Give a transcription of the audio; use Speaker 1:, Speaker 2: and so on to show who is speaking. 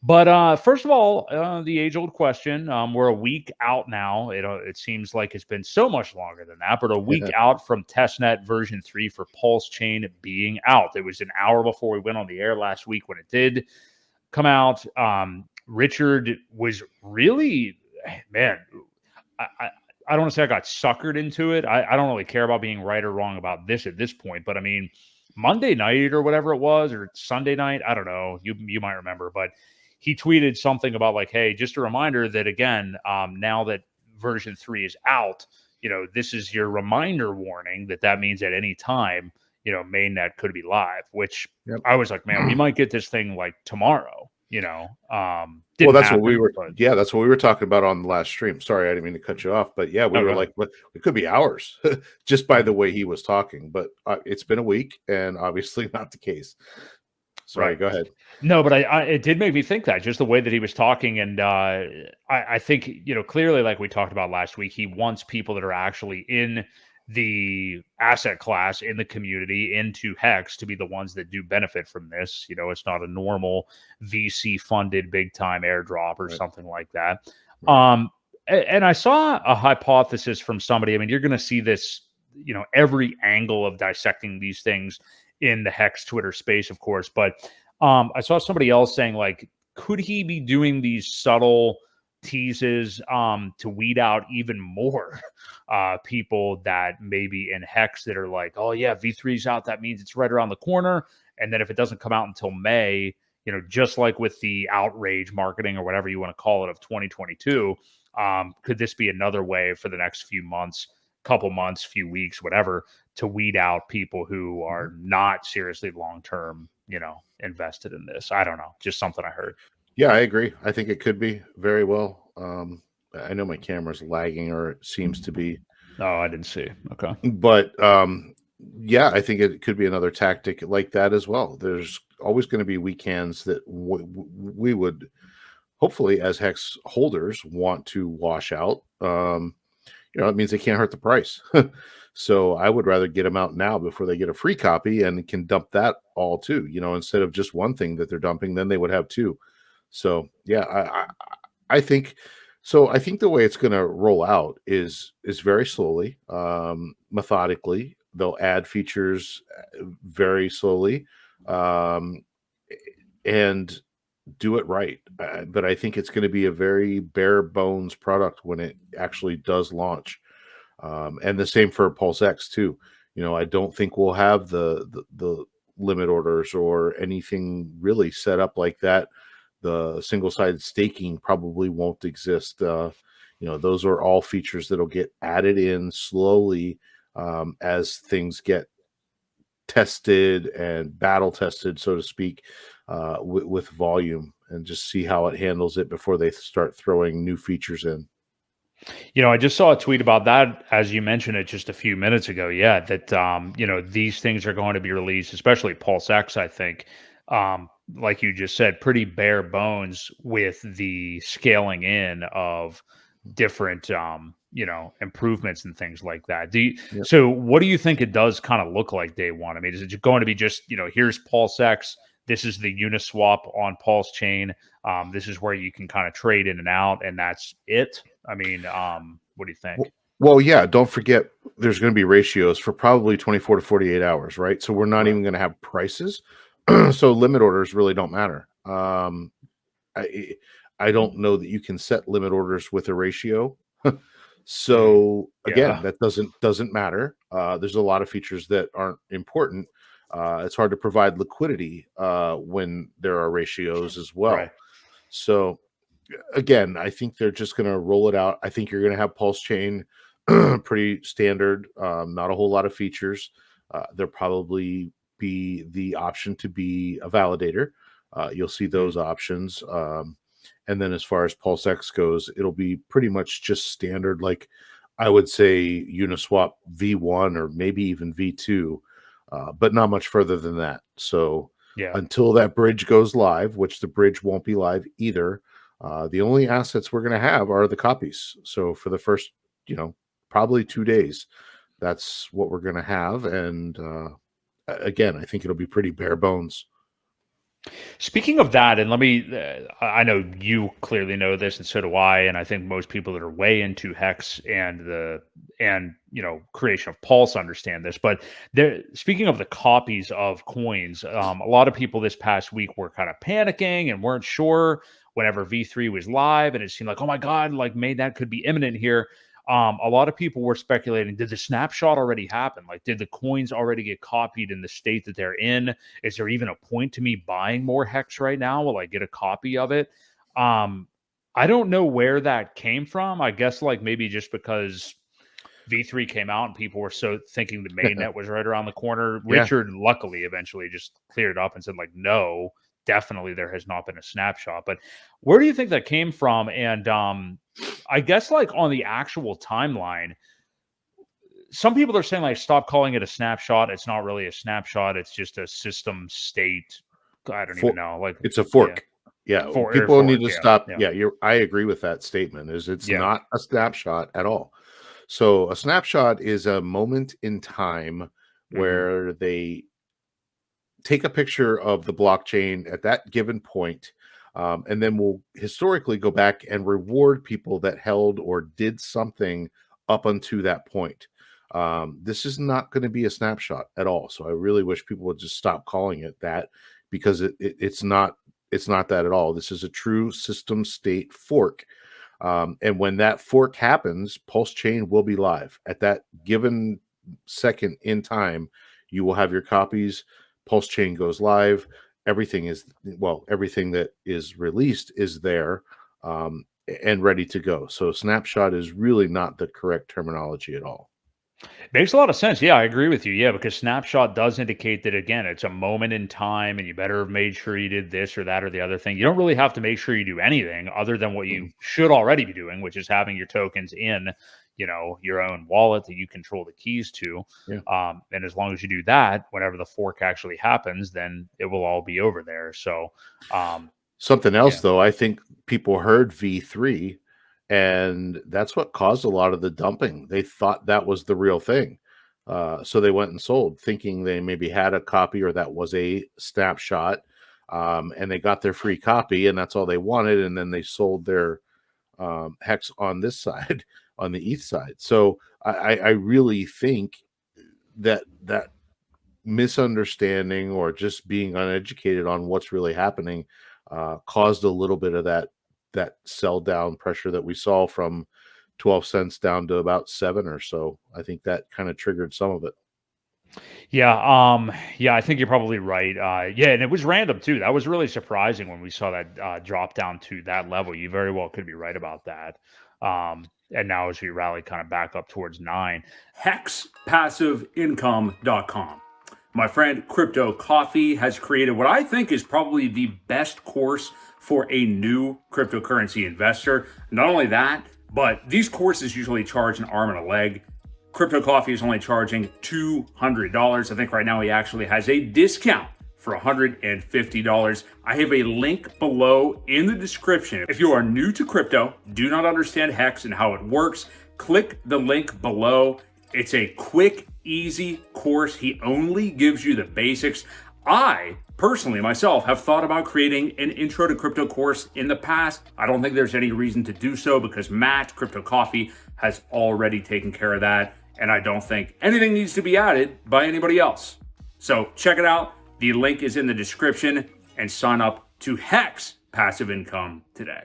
Speaker 1: But first of all, the age-old question. We're a week out now. It seems like it's been so much longer than that, but a week out from testnet version 3 for PulseChain being out. It was an hour before we went on the air last week when it did come out. Richard was really, man, I, I don't want to say I got suckered into it. I don't really care about being right or wrong about this at this point, but I mean, Monday night or whatever it was, or Sunday night, I don't know. You might remember, but he tweeted something about like, hey, just a reminder that again, now that version 3 is out, this is your reminder warning that means at any time, mainnet could be live, which
Speaker 2: Yep.
Speaker 1: I was like, man, we might get this thing like tomorrow,
Speaker 2: Well, that's
Speaker 1: happen,
Speaker 2: what we were.
Speaker 1: but
Speaker 2: Yeah, that's what we were talking about on the last stream. Sorry, I didn't mean to cut you off, but yeah, we were like, "What? It could be hours," just by the way he was talking. But it's been a week, and obviously not the case. Sorry,
Speaker 1: right.
Speaker 2: Go ahead.
Speaker 1: No, but it did make me think that just the way that he was talking, and I think clearly, like we talked about last week, he wants people that are actually in the asset class, in the community, into Hex to be the ones that do benefit from this. It's not a normal VC funded big time airdrop or something like that.
Speaker 2: Right.
Speaker 1: And I saw a hypothesis from somebody. I mean, you're going to see this, every angle of dissecting these things in the Hex Twitter space, of course. But I saw somebody else saying, like, could he be doing these subtle teases to weed out even more people that maybe in Hex that are like, oh yeah, V3's out, that means it's right around the corner. And then if it doesn't come out until May, just like with the outrage marketing or whatever you want to call it of 2022, could this be another way for the next few months, couple months, few weeks, whatever, to weed out people who are not seriously long-term, invested in this? I don't know. Just something I heard.
Speaker 2: Yeah, I agree. I think it could be very well. I know my camera's lagging, or it seems to be.
Speaker 1: Oh, I didn't see. Okay.
Speaker 2: But yeah, I think it could be another tactic like that as well. There's always going to be weekends that we would hopefully, as Hex holders, want to wash out. It means they can't hurt the price. So I would rather get them out now before they get a free copy and can dump that all too. Instead of just one thing that they're dumping, then they would have two. So yeah, I think so. I think the way it's going to roll out is very slowly, methodically. They'll add features very slowly, and do it right. But I think it's going to be a very bare bones product when it actually does launch. And the same for PulseX too. I don't think we'll have the limit orders or anything really set up like that. The single-sided staking probably won't exist. Those are all features that'll get added in slowly as things get tested and battle tested, so to speak, with volume, and just see how it handles it before they start throwing new features in.
Speaker 1: I just saw a tweet about that, as you mentioned it just a few minutes ago. Yeah, that these things are going to be released, especially PulseX, I think. Like you just said, pretty bare bones with the scaling in of different improvements and things like that. So what do you think it does kind of look like day one? I mean, is it going to be just, here's PulseX, this is the Uniswap on PulseChain, this is where you can kind of trade in and out, and that's it? I mean, what do you think?
Speaker 2: Well, yeah, don't forget there's going to be ratios for probably 24 to 48 hours, right? So we're not even going to have prices. So limit orders really don't matter. I don't know that you can set limit orders with a ratio. So again, that doesn't matter. There's a lot of features that aren't important. It's hard to provide liquidity when there are ratios as well.
Speaker 1: Right.
Speaker 2: So again, I think they're just going to roll it out. I think you're going to have PulseChain, pretty standard, not a whole lot of features. There'll probably be the option to be a validator. You'll see those options. And then as far as PulseX goes, it'll be pretty much just standard, like I would say Uniswap V1 or maybe even V2, but not much further than that. So until that bridge goes live, which the bridge won't be live either, the only assets we're going to have are the copies. So for the first, probably 2 days, that's what we're going to have. And again, I think it'll be pretty bare bones.
Speaker 1: Speaking of that, and let me, I know you clearly know this, and so do I, and I think most people that are way into Hex and creation of Pulse understand this. But speaking of the copies of coins, a lot of people this past week were kind of panicking and weren't sure whenever V3 was live, and it seemed like, oh my god, like maybe that could be imminent here. A lot of people were speculating, did the snapshot already happen? Like, did the coins already get copied in the state that they're in? Is there even a point to me buying more Hex right now? Will I get a copy of it? I don't know where that came from. I guess like maybe just because V3 came out and people were so thinking the mainnet was right around the corner.
Speaker 2: Yeah.
Speaker 1: Richard luckily eventually just cleared it up and said like, no, definitely there has not been a snapshot. But where do you think that came from? And I guess like on the actual timeline, some people are saying like stop calling it a snapshot. It's not really a snapshot. It's just a system state. I don't even know. Like
Speaker 2: it's a fork. Yeah. People need to stop. Yeah. I agree with that statement. It's not a snapshot at all. So a snapshot is a moment in time where they take a picture of the blockchain at that given point, and then we'll historically go back and reward people that held or did something up until that point. This is not going to be a snapshot at all. So I really wish people would just stop calling it that, because it's not that at all. This is a true system state fork. And when that fork happens, PulseChain will be live at that given second in time. You will have your copies. PulseChain goes live. Everything that is released is there and ready to go. So snapshot is really not the correct terminology at all.
Speaker 1: Makes a lot of sense. Yeah, I agree with you. Yeah, because snapshot does indicate that, again, it's a moment in time and you better have made sure you did this or that or the other thing. You don't really have to make sure you do anything other than what you should already be doing, which is having your tokens in, your own wallet that you control the keys to.
Speaker 2: Yeah.
Speaker 1: And as long as you do that, whenever the fork actually happens, then it will all be over there. So
Speaker 2: something else, though, I think people heard V3, and that's what caused a lot of the dumping. They thought that was the real thing. So they went and sold, thinking they maybe had a copy or that was a snapshot, and they got their free copy, and that's all they wanted. And then they sold their Hex on this side, on the ETH side. So I really think that misunderstanding or just being uneducated on what's really happening caused a little bit of that sell down pressure that we saw from 12 cents down to about 7 or so. I think that kind of triggered some of it.
Speaker 1: Yeah, I think you're probably right. And it was random too. That was really surprising when we saw that drop down to that level. You very well could be right about that. And now as we rally kind of back up towards 9, hexpassiveincome.com. My friend Crypto Coffee has created what I think is probably the best course for a new cryptocurrency investor. Not only that, but these courses usually charge an arm and a leg. Crypto Coffee is only charging $200. I think right now he actually has a discount for $150. I have a link below in the description. If you are new to crypto, do not understand Hex and how it works, click the link below. It's a quick, easy course. He only gives you the basics. I personally, myself, have thought about creating an intro to crypto course in the past. I don't think there's any reason to do so because Matt, Crypto Coffee, has already taken care of that. And I don't think anything needs to be added by anybody else. So check it out. The link is in the description and sign up to Hex Passive Income today.